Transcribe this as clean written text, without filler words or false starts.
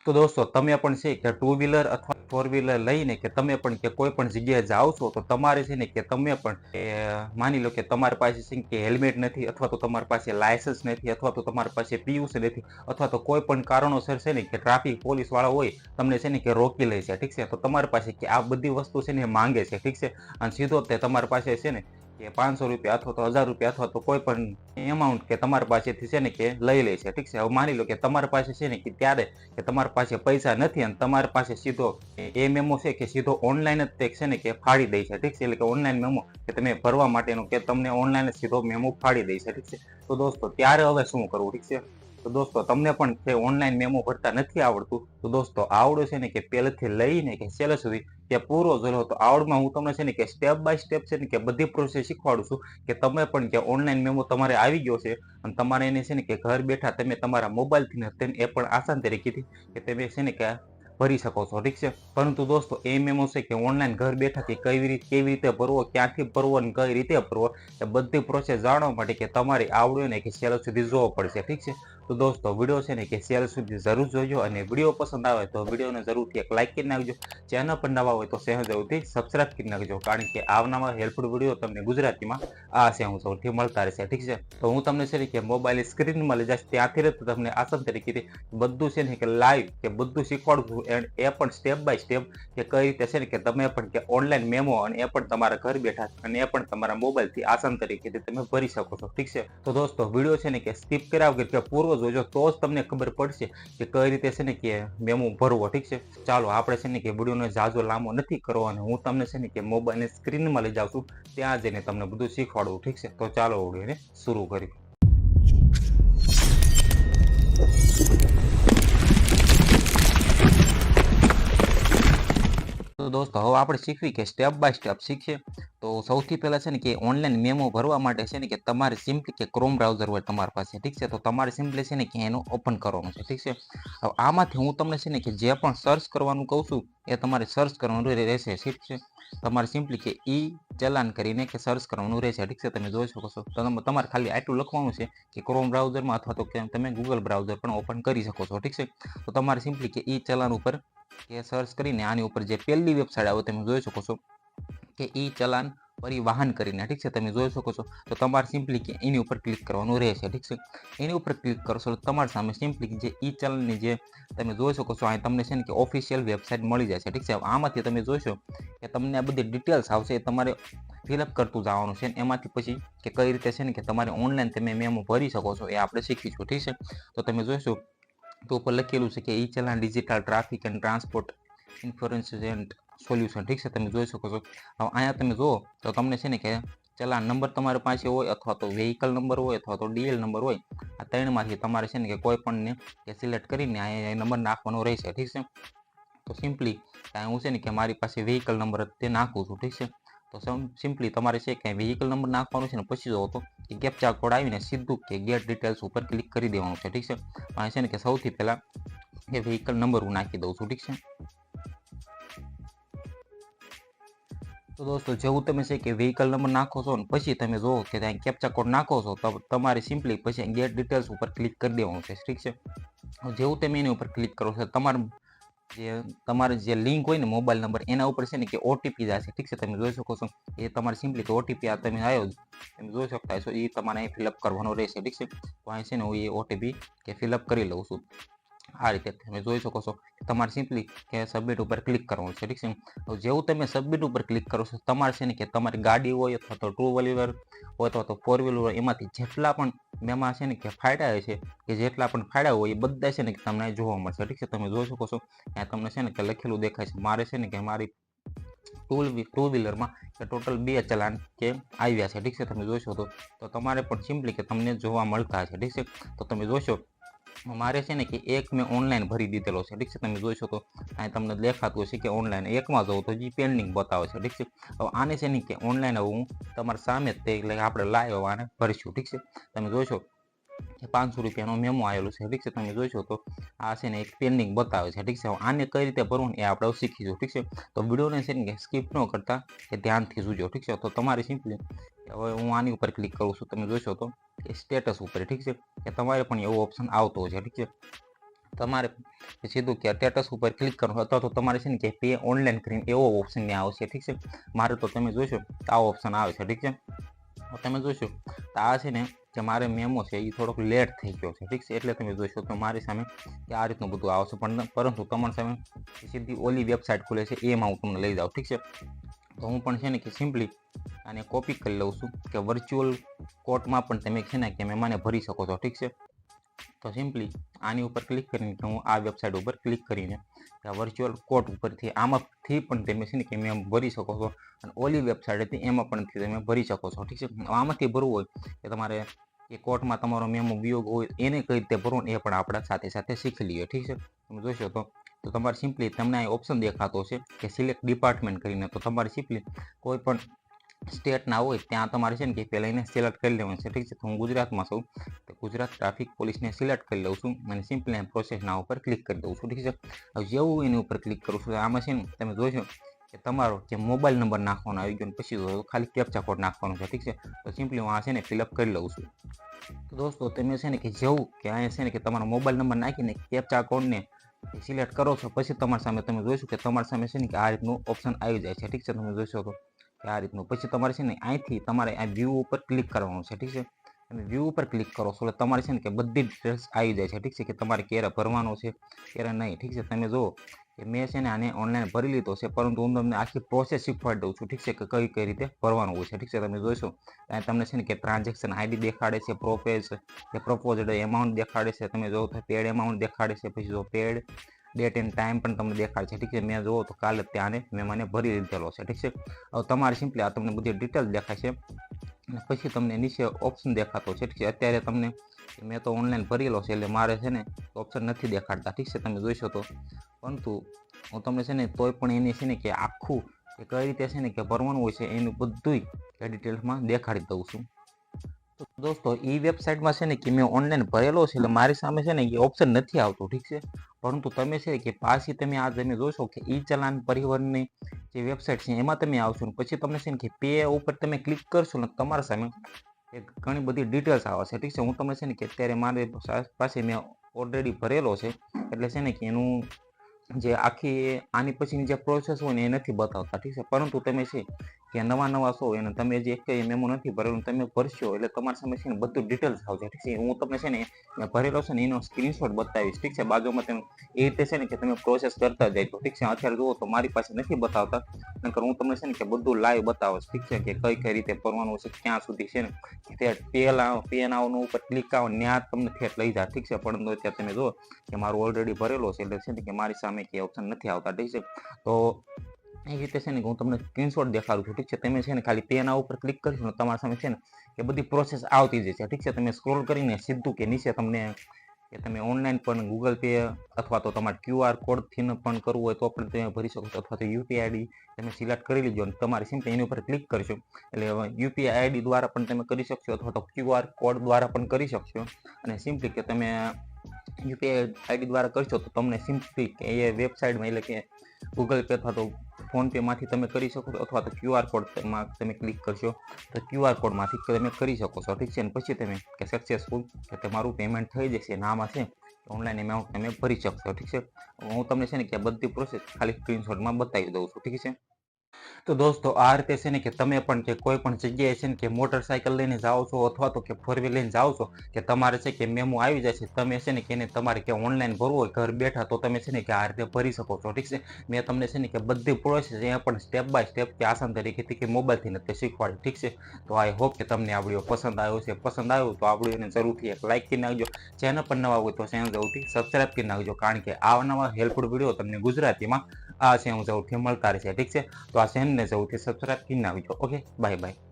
તો દોસ્તો તમે પણ છે કે ટુ વ્હીલર અથવા ફોર વ્હીલર લઈને કે તમે પણ કે કોઈ પણ જગ્યાએ જાઓ છો તો તમારે છે ને કે તમે પણ માની લો કે તમારી પાસે છે કે હેલ્મેટ નથી અથવા તો તમારી પાસે લાયસન્સ નથી અથવા તો તમારી પાસે પીયુસી નથી અથવા તો કોઈ પણ કારણોસર છે ને કે ટ્રાફિક પોલીસ વાળા હોય તમને છે ને કે રોકી લે છે, ઠીક છે. તો તમારી પાસે કે આ બધી વસ્તુ છે ને માંગે છે, ઠીક છે. અને સીધો તે તમારી પાસે છે ને કે 500 રૂપિયા અથવા તો 1000 રૂપિયા અથવા તો કોઈ પણ એમાઉન્ટ કે તમારી પાસેથી છે ને કે લઈ લે છે, ઠીક છે. હવે માની લો કે તમારી પાસે છે ને કે ત્યારે કે તમારી પાસે પૈસા નથી અને તમારી પાસે સીધો એ મેમો છે કે સીધો ઓનલાઈન જ તે છે ને કે ફાડી દે છે, ઠીક છે. એટલે કે ઓનલાઈન મેમો કે તમે ભરવા માટેનો કે તમને ઓનલાઈન સીધો મેમો ફાડી દે છે, ઠીક છે. તો દોસ્તો ત્યારે હવે શું કરવું, ઠીક છે. તો દોસ્તો તમને પણ જે ઓનલાઈન મેમો ભરતા નથી આવડતું તો દોસ્તો આવડે છે ને કે પહેલેથી લઈને કે છેલ્લે સુધી કે પૂરો જોયો તો આવડમાં હું તમને છે ને કે સ્ટેપ બાય સ્ટેપ છે ને કે બધી પ્રોસેસ શીખવાડું છું કે તમે પણ કે ઓનલાઈન મેમો તમારે આવી ગયો છે અને તમારે એને છે ને કે ઘર બેઠા તમે તમારા મોબાઈલથી ને એ પણ આસાન તરીકેથી કે તમે છે ને કે ભરી શકો છો, ઠીક છે. પરંતુ દોસ્તો એ મેમો છે કે ઓનલાઈન ઘર બેઠાથી કેવી રીતે ભરવો, ક્યાંથી ભરવો અને કઈ રીતે ભરવો એ બધી પ્રોસેસ જાણવા માટે કે તમારે આવડ્યો ને કે છેલ્લે સુધી જોવો પડશે, ઠીક છે. તો દોસ્તો વિડીયો છે ને કે છેલ્લે સુધી જરૂર જોજો અને વિડીયો પસંદ આવે તો વિડીયોને જરૂરથી એક લાઈક કરી નાખજો. ચેનલ પર નવા હોય તો ચેનલ જરૂરથી સબસ્ક્રાઇબ કરી નાખજો કારણ કે આવનારા હેલ્પફુલ વિડીયો તમને ગુજરાતીમાં આ છે હું સૌથી મળતા રહેશે, ઠીક છે. તો હું તમને છે ને કે મોબાઈલ સ્ક્રીનમાં લઈ જઈશ ત્યાંથી જ તમને આસાન તરીકેથી બધું છે ને કે લાઈવ કે બધું શીખવાડું છું એ પણ સ્ટેપ બાય સ્ટેપ કે કઈ રીતે છે ને કે તમે પણ કે ઓનલાઈન મેમો અને એ પણ તમારા ઘર બેઠા અને એ પણ તમારા મોબાઈલથી આસાન તરીકેથી તમે ભરી શકો છો, ઠીક છે. તો દોસ્તો વિડીયો છે ને કે સ્કીપ કર્યા વગર કે પૂરો જોજો તો જ તમને ખબર પડશે કે કઈ રીતે છે ને કે મેમો ભરવો, ઠીક છે. ચાલો આપણે છે ને કે વિડીયોનો જાજો લાંબો નથી કરવો અને હું તમને છે ને કે મોબાઈલની સ્ક્રીનમાં લઈ જાઉં છું ત્યાં જઈને તમને બધું શીખવાડવું, ઠીક છે. તો ચાલો વિડીયોને શરૂ કરીએ. તો દોસ્તો હવે આપણે શીખવી કે સ્ટેપ બાય સ્ટેપ શીખીએ. તો સૌથી પહેલા છે ને કે ઓનલાઈન મેમો ભરવા માટે છે ને કે તમારે સિમ્પલી કે ક્રોમ બ્રાઉઝર હોય તમારી પાસે, ઠીક છે. તો તમારે સિમ્પલી છે ને કે એનું ઓપન કરવાનું છે, ઠીક છે. હવે આમાંથી હું તમને છે ને કે જે પણ સર્ચ કરવાનું કહું છું એ તમારે સર્ચ કરવાનું રહેશે, ઠીક છે. તમારે સિમ્પલી કે ઈ ચલાન કરીને કે સર્ચ કરવાનું રહેશે, ઠીક છે. તમે જોઈ શકો છો તમારે ખાલી આટલું લખવાનું છે કે ક્રોમ બ્રાઉઝરમાં અથવા તો તમે ગૂગલ બ્રાઉઝર પણ ઓપન કરી શકો છો, ઠીક છે. તો તમારે સિમ્પલી કે ઈ ચલાન ઉપર કે સર્ચ કરીને આની ઉપર જે પહેલી વેબસાઇટ આવે તમે જોઈ શકો છો કે ઈ ચલાન પરિવહન કરીને, ઠીક છે. તમે જોઈ શકો છો તો તમારે સિમ્પલી કે એની ઉપર ક્લિક કરવાનું રહેશે, ઠીક છે. એની ઉપર ક્લિક કરશો તો તમારી સામે સિમ્પલી જે ઈ ચલણની જે તમે જોઈ શકો છો અહીં તમને છે ને કે ઓફિશિયલ વેબસાઇટ મળી જશે, ઠીક છે. આમાંથી તમે જોઈશો કે તમને આ બધી ડિટેલ્સ આવશે એ તમારે ફિલઅપ કરતું જવાનું છે એમાંથી પછી કે કઈ રીતે છે ને કે તમારે ઓનલાઈન તમે મેમો ભરી શકો છો એ આપણે શીખીશું, ઠીક છે. તો તમે જોઈશો તો ઉપર લખેલું છે કે E challan digital traffic and transport enforcement and solution, ઠીક છે. તમે જોઈ શકો છો. હવે અહીંયા તમે જુઓ તો તમને છે ને કે ચલાન નંબર તમારી પાસે હોય અથવા તો વેહિકલ નંબર હોય અથવા તો ડીએલ નંબર હોય આ ત્રણમાંથી તમારે છે ને કે કોઈ પણને કે સિલેક્ટ કરીને અહીંયા નંબર નાખવાનો રહેશે, ઠીક છે. તો સિમ્પલી હું છે ને કે મારી પાસે વેહિકલ નંબર તે નાખું છું, ઠીક છે. તો સિમ્પલી તમારે છે કે વેહિકલ નંબર નાખવાનો છે ને પછી જોવો તો કે કેપ્ચા કોડ આવીને સીધું કે ગેટ ડિટેલ્સ ઉપર ક્લિક કરી દેવાનું છે, ઠીક છે. અહીં છે ને કે સૌથી પહેલા એ વેહિકલ નંબર હું નાખી દઉં છું, ઠીક છે. તો દોસ્તો જેવું તમે છે કે વેહિકલ નંબર નાખો છો ને પછી તમે જુઓ કે ત્યાં કેપ્ચા કોડ નાખો છો તો તમારે સિમ્પલી પછી ગેટ ડિટેલ્સ ઉપર ક્લિક કરી દેવાનું છે, ઠીક છે. જેવું તમે એની ઉપર ક્લિક કરો છો તમારે જે લિંક હોય ને મોબાઈલ નંબર એના ઉપર છે ને કે ઓટીપી જશે, ઠીક છે. તમે જોઈ શકો છો એ તમારે સિમ્પલી કે ઓટીપી આ તમે આવ્યો તમે જોઈ શકતા છો એ તમારે અહીં ફિલઅપ કરવાનો રહેશે, ઠીક છે. તો અહીં છે ને હું એ ઓટીપી કે ફિલઅપ કરી લઉં છું આ રીતે તમે જોઈ શકો છો. તમારે સિમ્પલી કે સબમિટ ઉપર ક્લિક કરવાનું છે, ઠીક છે. તો જેવું તમે સબમિટ ઉપર ક્લિક કરો છો તમારે છે ને કે તમારી ગાડી હોય અથવા તો ટુ વ્હીલર હોય અથવા તો ફોર વ્હીલર હોય એમાંથી જેટલા પણ મેમાં છે ને કે ફાયદા છે કે જેટલા પણ ફાયદા હોય એ બધા છે ને કે તમને જોવા મળશે, ઠીક છે. તમે જોઈ શકો છો ત્યાં તમને છે ને કે લખેલું દેખાય છે મારે છે ને કે મારી ટુ વ્હીલરમાં કે ટોટલ 2 ચલાન કે આવ્યા છે, ઠીક છે. તમે જોશો તો તમારે પણ સિમ્પલી કે તમને જોવા મળતા છે, ઠીક છે. તો તમે જોશો મારે છે ને કે એક મેં ઓનલાઈન ભરી દીધેલો છે, ઠીક છે. તમે જોઈશો તો અહીં તમને દેખાતું હશે કે ઓનલાઈન એકમાં જવું તો જે પેન્ડિંગ બતાવે છે, ઠીક છે. હવે આને છે ને કે ઓનલાઈન હવે હું તમારી સામે જ તે એટલે આપણે લાઈવ આને ભરીશું, ઠીક છે. તમે જોઈશો કે 500 રૂપિયાનો મેમો આવેલો છે, ઠીક છે. તમે જોઈશો તો આ છે ને એક પેન્ડિંગ બતાવે છે, ઠીક છે. આને કઈ રીતે ભરવું એ આપણે શીખીશું, ઠીક છે. તો વિડીયોને છે ને કે સ્કીપ ન કરતા કે ધ્યાનથી જોજો, ઠીક છે. તો તમારે સિમ્પલી હવે હું આની ઉપર ક્લિક કરું છું તમે જોઈશો તો સ્ટેટસ ઉપર, ઠીક છે. કે તમારે પણ એવો ઓપ્શન આવતો હોય છે, ઠીક છે. તમારે સીધું કે સ્ટેટસ ઉપર ક્લિક કરવાનું અથવા તો તમારે છે ને કે પે ઓનલાઈન કરીને એવો ઓપ્શન ત્યાં આવશે, ઠીક છે. મારે તો તમે જોશો આવો ઓપ્શન આવે છે, ઠીક છે. તમે જોશો તો આ છે ને કે મારે મેમો છે એ થોડોક લેટ થઈ ગયો છે, ઠીક છે. એટલે તમે જોશો તો મારી સામે કે આ રીતનું બધું આવશે, પણ પરંતુ તમારી સામે સીધી ઓલી વેબસાઇટ ખુલે છે, એમાં હું તમને લઈ જાઉં, ઠીક છે. તો હું પણ છે ને કે સિમ્પલી આને કોપી કરી લઉં છું કે વર્ચ્યુઅલ કોર્ટમાં પણ તમે છે ને કે મહેમાને ભરી શકો છો, ઠીક છે. તો સિમ્પલી આની ઉપર ક્લિક કરીને હું આ વેબસાઇટ ઉપર ક્લિક કરીને વર્ચ્યુઅલ કોર્ટ ઉપરથી આમાંથી પણ તમે છે ને કે મેં ભરી શકો છો, અને ઓલી વેબસાઇટ હતી એમાં પણ તમે ભરી શકો છો, ઠીક છે. આમાંથી ભરવું હોય કે તમારે કે કોર્ટમાં તમારો મેમો વિયોગ હોય એને કઈ રીતે ભરવું એ પણ આપણે સાથે સાથે શીખી લઈએ, ઠીક છે. તમે જોશો તો તમારે સિમ્પલી તમને આ ઓપ્શન દેખાતો છે કે સિલેક્ટ ડિપાર્ટમેન્ટ કરીને, તો તમારે સિમ્પલી કોઈ પણ સ્ટેટના હોય ત્યાં તમારે છે ને કે પહેલાં એને સિલેક્ટ કરી લેવાનું છે, ઠીક છે. તો હું ગુજરાતમાં છું તો ગુજરાત ટ્રાફિક પોલીસને સિલેક્ટ કરી લઉં છું અને સિમ્પલી પ્રોસેસના ઉપર ક્લિક કરી દઉં છું, ઠીક છે. હવે જેવું એની ઉપર ક્લિક કરું છું આમાં છે ને તમે જોશો કે તમારો જે મોબાઈલ નંબર નાખવાનો આવી ગયો, પછી ખાલી કેપ્ચા કોડ નાખવાનો છે, ઠીક છે. તો સિમ્પલી હું આ છે ને ફિલઅપ કરી લઉં છું. તો દોસ્તો તમે છે ને કે જેવું કે અહીંયા છે ને કે તમારો મોબાઈલ નંબર નાખીને કેપ્ચા કોડને સિલેક્ટ કરો છો, પછી તમારી સામે તમે જોઈશું કે તમારી સામે છે ને કે આ રીતનું ઓપ્શન આવી જાય છે, ઠીક છે. તમે જોશો તો આ રીતનું પછી તમારે છે ને અહીંથી તમારે આ વ્યૂ ઉપર ક્લિક કરવાનું છે, ઠીક છે. તમે વ્યૂ ઉપર ક્લિક કરો છો એટલે તમારે છે ને કે બધી ડિટેલ્સ આવી જાય છે, ઠીક છે. કે તમારે ક્યારે ભરવાનો છે ક્યારે નહીં, ઠીક છે. તમે જુઓ કે મેં છે ને આને ઓનલાઈન ભરી લીધો છે, પરંતુ હું તમને આખી પ્રોસેસ શીખવાડી દઉં છું, ઠીક છે. કે કઈ રીતે ભરવાનું હોય છે, ઠીક છે. તમે જોઈશો ત્યાં તમને છે ને કે ટ્રાન્ઝેક્શન આઈડી દેખાડે છે, પ્રપોઝડ એમાઉન્ટ દેખાડે છે, તમે જો તો પેડ એમાઉન્ટ દેખાડે છે, પછી જો પેડ ડેટ એન્ડ ટાઈમ પણ તમને દેખાડે છે, ઠીક છે. મેં જોવો તો કાલે ત્યાંને મેં મને ભરી લીધેલો છે, ઠીક છે. હવે તમારે સિમ્પલી આ તમને બધી ડિટેલ દેખાય છે અને પછી તમને નીચે ઓપ્શન દેખાતો છે, ઠીક છે. અત્યારે તમને મેં તો ઓનલાઈન ભરેલો છે એટલે મારે છે ને ઓપ્શન નથી દેખાડતા, ઠીક છે. તમે જોઈશો તો પરંતુ હું તમને છે ને તોય પણ એની છે ને કે આખું કે કઈ રીતે છે ને કે ભરવાનું હોય છે એનું બધુંય ડિટેલ્સમાં દેખાડી દઉં છું. તો દોસ્તો એ વેબસાઇટમાં છે ને કે મેં ઓનલાઈન ભરેલો છે એટલે મારી સામે છે ને એ ઓપ્શન નથી આવતો, ઠીક છે. પરંતુ તમે છે કે પાછી તમે આ તમે જોશો કે ઈ ચલાન પરિવહનની જે વેબસાઇટ છે એમાં તમે આવશો ને પછી તમને છે ને કે પે ઉપર તમે ક્લિક કરશો ને તમારા સામે એક ઘણી બધી ડિટેલ્સ આવે છે, ઠીક છે. હું તમને છે ને કે અત્યારે મારી પાસે મેં ઓલરેડી ભરેલો છે એટલે છે ને કે એનું જે આખી આની પછીની જે પ્રોસેસ હોય ને એ નથી બતાવતા, ઠીક છે. પરંતુ તમે છે કે નવા છો એને તમે જે એક મેમો નથી ભરેલું તમે ભરશો એટલે તમારી સામે છે ને બધું ડિટેલ્સ આવશે, ઠીક છે. હું તમને છે ને ભરેલો છે ને એનો સ્ક્રીનશોટ બતાવીશ, ઠીક છે. બાજુમાં તમે એ રીતે છે ને કે તમે પ્રોસેસ કરતા જાય તો ઠીક છે. અત્યારે જુઓ તો મારી પાસે નથી બતાવતા, નકર હું તમને છે ને કે બધું લાઈવ બતાવીશ, ઠીક છે. કે કઈ રીતે ભરવાનું છે ક્યાં સુધી છે ને તે પે નાવનું ઉપર ક્લિક આવો ત્યાં તમને ઠેઠ લઈ જાય, ઠીક છે. પરંતુ અત્યારે તમે જુઓ કે મારું ઓલરેડી ભરેલો છે એટલે છે ને કે મારી સામે કે ઓપ્શન નથી આવતા, ઠીક છે. તો એ રીતે છે ને હું તમને સ્ક્રીનશોટ દેખાડું છું, ઠીક છે. તમે છે ને ખાલી પેના ઉપર ક્લિક કરશો ને તમારા સામે છે ને કે બધી પ્રોસેસ આવતી જશે, ઠીક છે. તમે સ્ક્રોલ કરીને સીધું કે નીચે તમને કે તમે ઓનલાઈન પણ ગૂગલ પે અથવા તો તમારે QR કોડથી પણ કરવું હોય તો પણ તમે ભરી શકો છો, અથવા તો યુપીઆઈ આઈડી તમે સિલેક્ટ કરી લીધો અને તમારે સિમ્પલી એની ઉપર ક્લિક કરશો એટલે યુપીઆઈ આઈડી દ્વારા પણ તમે કરી શકશો અથવા તો QR કોડ દ્વારા પણ કરી શકશો. અને સિમ્પલી કે તમે યુપીઆઈ આઈડી દ્વારા કરશો તો તમને સિમ્પલી એ વેબસાઇટમાં એટલે કે ગૂગલ પે અથવા તો ફોનપેમાંથી તમે કરી શકો છો, અથવા તો QR કોડમાં તમે ક્લિક કરશો તો QR કોડમાંથી તમે કરી શકો છો, ઠીક છે. અને પછી તમે કે સક્સેસફુલ કે તમારું પેમેન્ટ થઈ જશે અને આમાં છે ઓનલાઈન એમાઉન્ટ તમે ભરી શકશો, ઠીક છે. હું તમને છે ને કે બધી પ્રોસેસ ખાલી સ્ક્રીનશોટમાં બતાવી દઉં છું, ઠીક છે. તો દોસ્તો આ રીતે છે ને કે તમે પણ કે કોઈ પણ જગ્યાએ છે ને કે મોટરસાઇકલ લઈને જાઓ છો અથવા તો કે ફોર વ્હીલ લઈને જાઓ છો કે તમારે છે કે મેમો આવી જાય છે, તમે છે ને કે એને તમારે કે ઓનલાઈન ભરવું હોય ઘર બેઠા તો તમે છે ને કે આ રીતે ભરી શકો છો, ઠીક છે. મેં તમને છે ને કે બધી પ્રોસેસ અહીંયા પણ સ્ટેપ બાય સ્ટેપ કે આસાન તરીકેથી કે મોબાઈલથી નથી શીખવાડી, ઠીક છે. તો આઈ હોપ કે તમને આ વિડીયો પસંદ આવ્યો છે. પસંદ આવ્યું તો આ વિડીયોને જરૂરથી એક લાઇક કરી નાખજો. ચેનલ પર નવા હોય તો ચેનલ જરૂરથી સબસ્ક્રાઇબ કરી નાખજો, કારણ કે આવા નવા હેલ્પફુલ વિડીયો તમને ગુજરાતીમાં આ ચેનલ જરૂરથી મળતા રહેશે, ઠીક છે. તો આ ચેનલને જરૂરથી સબસ્ક્રાઇબ કરી નાખજો. Okay, bye bye.